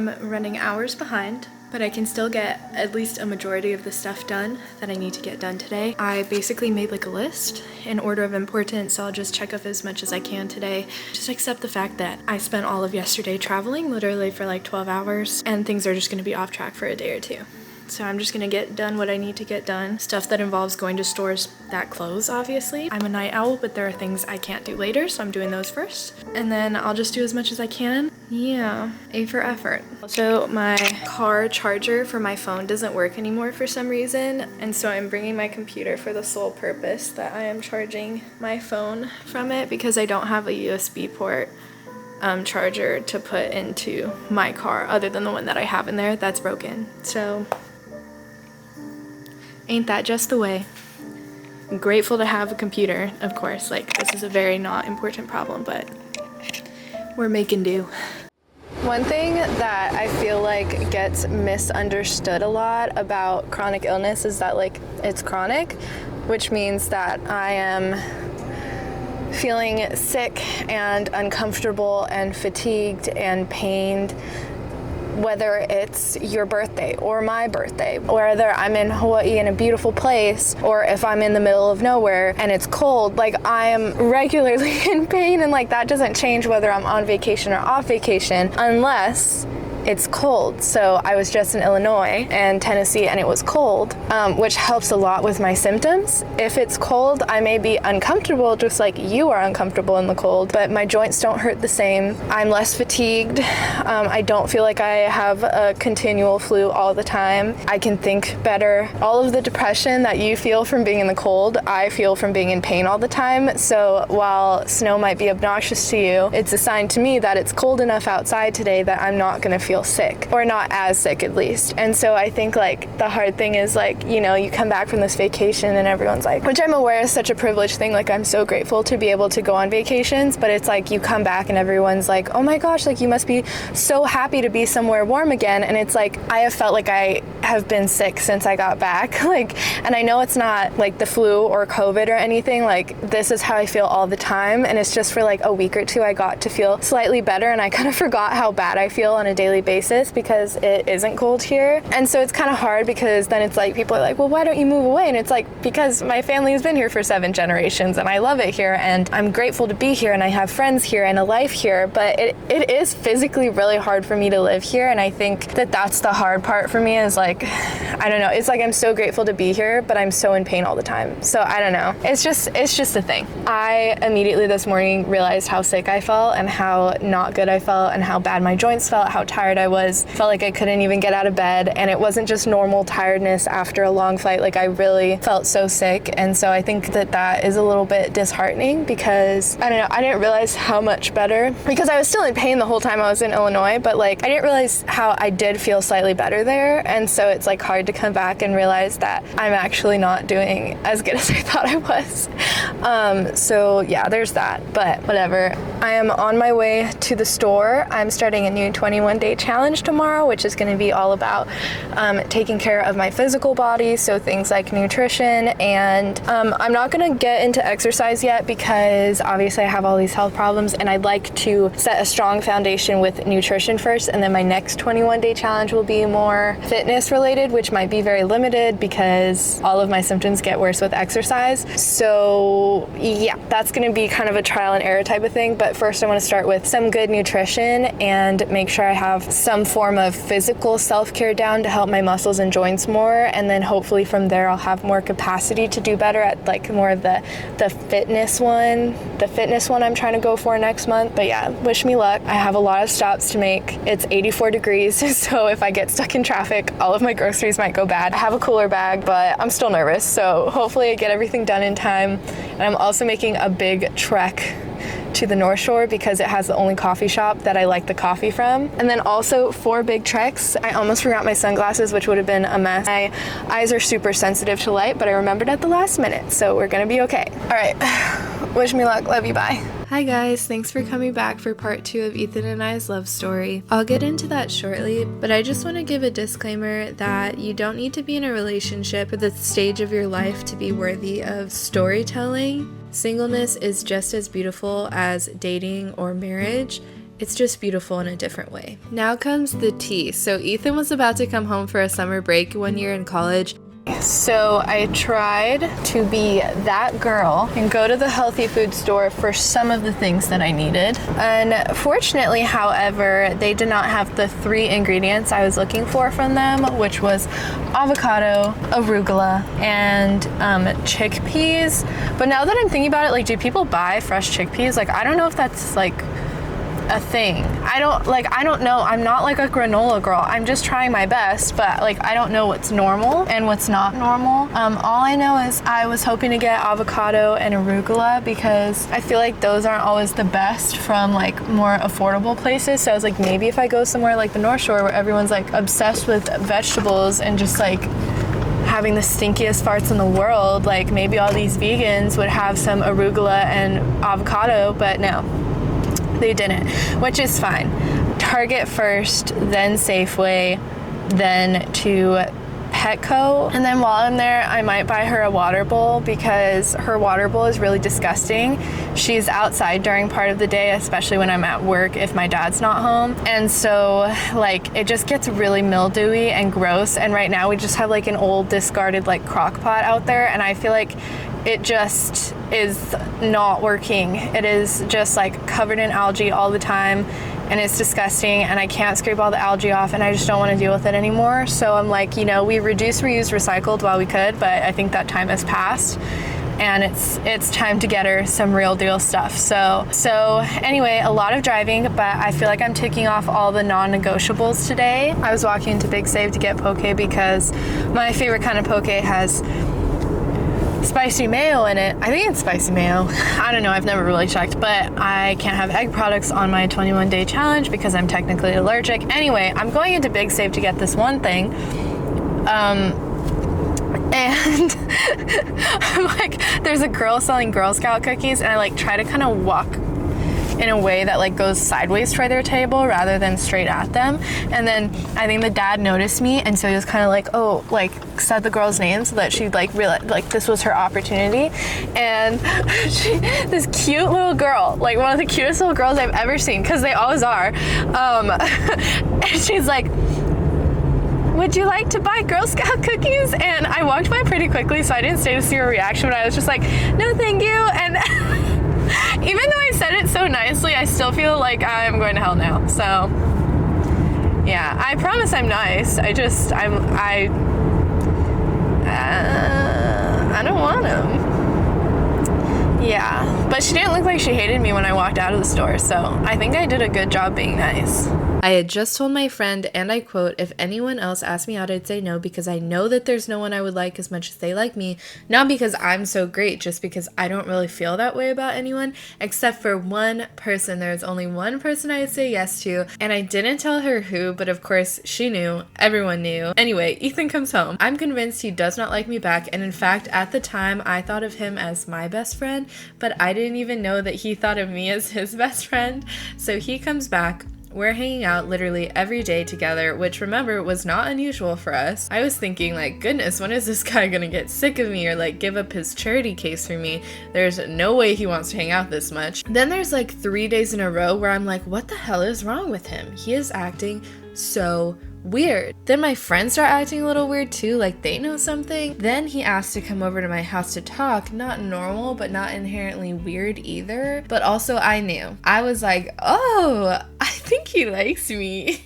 I'm running hours behind, but I can still get at least a majority of the stuff done that I need to get done today. I basically made like a list in order of importance, so I'll just check off as much as I can today. Just accept the fact that I spent all of yesterday traveling, literally for like 12 hours, and things are just gonna be off track for a day or two. So I'm just gonna get done what I need to get done. Stuff that involves going to stores that close, obviously. I'm a night owl, but there are things I can't do later, so I'm doing those first. And then I'll just do as much as I can. Yeah, A for effort. Also, my car charger for my phone doesn't work anymore for some reason, and so I'm bringing my computer for the sole purpose that I am charging my phone from it, because I don't have a USB port charger to put into my car other than the one that I have in there that's broken. So ain't that just the way? I'm grateful to have a computer, of course. Like, this is a very not important problem, but we're making do. One thing that I feel like gets misunderstood a lot about chronic illness is that, like, it's chronic, which means that I am feeling sick and uncomfortable and fatigued and pained, whether it's your birthday or my birthday, whether I'm in Hawaii in a beautiful place, or if I'm in the middle of nowhere and it's cold. Like, I am regularly in pain, and like that doesn't change whether I'm on vacation or off vacation unless it's cold. So I was just in Illinois and Tennessee and it was cold, which helps a lot with my symptoms. If it's cold, I may be uncomfortable just like you are uncomfortable in the cold, but my joints don't hurt the same. I'm less fatigued. I don't feel like I have a continual flu all the time. I can think better. All of the depression that you feel from being in the cold, I feel from being in pain all the time. So while snow might be obnoxious to you, it's a sign to me that it's cold enough outside today that I'm not gonna feel sick, or not as sick at least. And so I think like the hard thing is, like, you know, you come back from this vacation and everyone's like, which I'm aware is such a privileged thing, like I'm so grateful to be able to go on vacations, but it's like you come back and everyone's like, oh my gosh, like you must be so happy to be somewhere warm again. And it's like, I have felt like I have been sick since I got back. Like, and I know it's not like the flu or COVID or anything, like this is how I feel all the time. And it's just for like a week or two I got to feel slightly better, and I kind of forgot how bad I feel on a daily basis because it isn't cold here. And so it's kind of hard, because then it's like people are like, well, why don't you move away? And it's like, because my family has been here for 7 generations and I love it here and I'm grateful to be here and I have friends here and a life here, but it is physically really hard for me to live here. And I think that that's the hard part for me, is like, I don't know, it's like I'm so grateful to be here, but I'm so in pain all the time. So I don't know, it's just a thing. I immediately this morning realized how sick I felt and how not good I felt and how bad my joints felt, how tired I was. Felt like I couldn't even get out of bed, and it wasn't just normal tiredness after a long flight. Like, I really felt so sick. And so I think that that is a little bit disheartening, because I don't know, I didn't realize how much better, because I was still in pain the whole time I was in Illinois, but like I didn't realize how I did feel slightly better there. And so it's like hard to come back and realize that I'm actually not doing as good as I thought I was. So yeah, there's that, but whatever. I am on my way to the store. I'm starting a new 21-day challenge tomorrow, which is going to be all about taking care of my physical body, so things like nutrition. And I'm not going to get into exercise yet, because obviously I have all these health problems, and I'd like to set a strong foundation with nutrition first, and then my next 21-day challenge will be more fitness related, which might be very limited because all of my symptoms get worse with exercise. So yeah, that's going to be kind of a trial and error type of thing, but first I want to start with some good nutrition and make sure I have some form of physical self-care down to help my muscles and joints more, and then hopefully from there I'll have more capacity to do better at like more of the fitness one I'm trying to go for next month. But yeah, wish me luck. I have a lot of stops to make. It's 84 degrees, so if I get stuck in traffic, all of my groceries might go bad. I have a cooler bag, but I'm still nervous, so hopefully I get everything done in time. And I'm also making a big trek to the North Shore because it has the only coffee shop that I like the coffee from. And then also 4 big treks. I almost forgot my sunglasses, which would have been a mess. My eyes are super sensitive to light, but I remembered at the last minute, so we're gonna be okay. All right, wish me luck, love you, bye. Hi guys, thanks for coming back for part 2 of Ethan and I's love story. I'll get into that shortly, but I just want to give a disclaimer that you don't need to be in a relationship at this stage of your life to be worthy of storytelling. Singleness is just as beautiful as dating or marriage. It's just beautiful in a different way. Now comes the tea. So Ethan was about to come home for a summer break one year in college. So I tried to be that girl and go to the healthy food store for some of the things that I needed. Unfortunately, however, they did not have the 3 ingredients I was looking for from them, which was avocado, arugula, and chickpeas. But now that I'm thinking about it, like, do people buy fresh chickpeas? Like, I don't know if that's like a thing. I don't know. I'm not like a granola girl. I'm just trying my best, but like I don't know what's normal and what's not normal. All I know is I was hoping to get avocado and arugula because I feel like those aren't always the best from like more affordable places. So I was like, maybe if I go somewhere like the North Shore where everyone's like obsessed with vegetables and just like having the stinkiest farts in the world, like maybe all these vegans would have some arugula and avocado, but no. They didn't, which is fine. Target first, then Safeway, then to Petco. And then while I'm there, I might buy her a water bowl because her water bowl is really disgusting. She's outside during part of the day, especially when I'm at work if my dad's not home. And so like it just gets really mildewy and gross. And right now we just have like an old discarded like crock pot out there. And I feel like it just is not working. It is just like covered in algae all the time and it's disgusting and I can't scrape all the algae off and I just don't want to deal with it anymore. So I'm like, you know, we reduced, reused, recycled while we could, but I think that time has passed and it's time to get her some real deal stuff. So anyway, a lot of driving, but I feel like I'm ticking off all the non-negotiables today. I was walking into Big Save to get poke because my favorite kind of poke has spicy mayo in it. I think it's spicy mayo. I don't know. I've never really checked, but I can't have egg products on my 21-day challenge because I'm technically allergic. Anyway, I'm going into Big Save to get this one thing. And I'm like, there's a girl selling Girl Scout cookies and I like try to kind of walk in a way that like goes sideways toward their table rather than straight at them. And then I think the dad noticed me and so he was kind of like, oh, like said the girl's name so that she like realized like this was her opportunity. And this cute little girl, like one of the cutest little girls I've ever seen, because they always are, and she's like, would you like to buy Girl Scout cookies? And I walked by pretty quickly so I didn't stay to see her reaction, but I was just like, no thank you. And even though I said it so nicely, I still feel like I'm going to hell now. So yeah, I promise I'm nice. I don't want him. Yeah, but she didn't look like she hated me when I walked out of the store, so I think I did a good job being nice. I had just told my friend, and I quote, if anyone else asked me out, I'd say no because I know that there's no one I would like as much as they like me. Not because I'm so great, just because I don't really feel that way about anyone, except for one person. There's only one person I'd say yes to, and I didn't tell her who, but of course she knew. Everyone knew. Anyway, Ethan comes home. I'm convinced he does not like me back, and in fact, at the time, I thought of him as my best friend, but I didn't even know that he thought of me as his best friend. So he comes back. We're hanging out literally every day together, which remember was not unusual for us. I was thinking like, goodness, when is this guy gonna get sick of me or like give up his charity case for me? There's no way he wants to hang out this much. Then there's like 3 days in a row where I'm like, what the hell is wrong with him? He is acting so weird. Then my friends start acting a little weird too, like they know something. Then he asked to come over to my house to talk. Not normal, but not inherently weird either. But also I knew. I was like, oh, I think he likes me.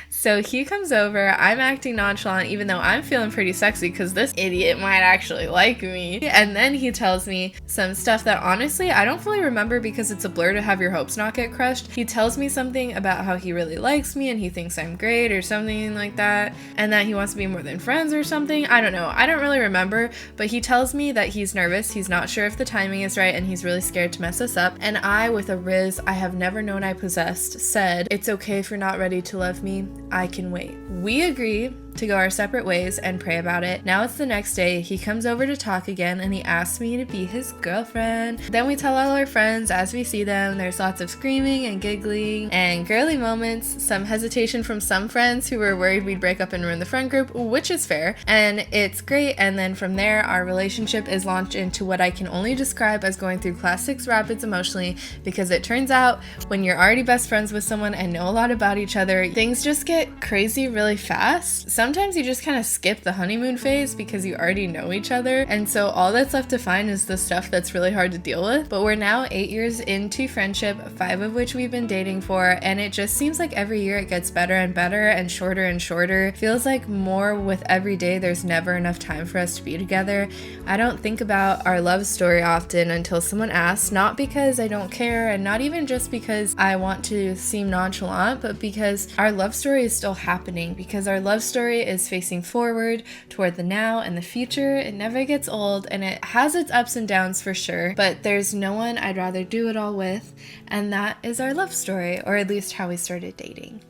So he comes over, I'm acting nonchalant even though I'm feeling pretty sexy because this idiot might actually like me. And then he tells me some stuff that honestly I don't fully remember because it's a blur to have your hopes not get crushed. He tells me something about how he really likes me and he thinks I'm great or something like that, and that he wants to be more than friends or something. I don't know. I don't really remember, but he tells me that he's nervous, he's not sure if the timing is right, and he's really scared to mess us up. And I, with a riz I have never known I possessed, said, it's okay if you're not ready to love me. I can wait. We agree, to go our separate ways and pray about it. Now it's the next day, he comes over to talk again and he asks me to be his girlfriend. Then we tell all our friends as we see them. There's lots of screaming and giggling and girly moments, some hesitation from some friends who were worried we'd break up and ruin the friend group, which is fair, and it's great. And then from there, our relationship is launched into what I can only describe as going through class 6 rapids emotionally, because it turns out when you're already best friends with someone and know a lot about each other, things just get crazy really fast. Sometimes you just kind of skip the honeymoon phase because you already know each other, and so all that's left to find is the stuff that's really hard to deal with. But we're now 8 years into friendship, 5 of which we've been dating for, and it just seems like every year it gets better and better and shorter. Feels like more with every day. There's never enough time for us to be together. I don't think about our love story often until someone asks, not because I don't care and not even just because I want to seem nonchalant, but because our love story is still happening, because our love story is facing forward toward the now and the future. It never gets old, and it has its ups and downs for sure, but there's no one I'd rather do it all with, and that is our love story, or at least how we started dating.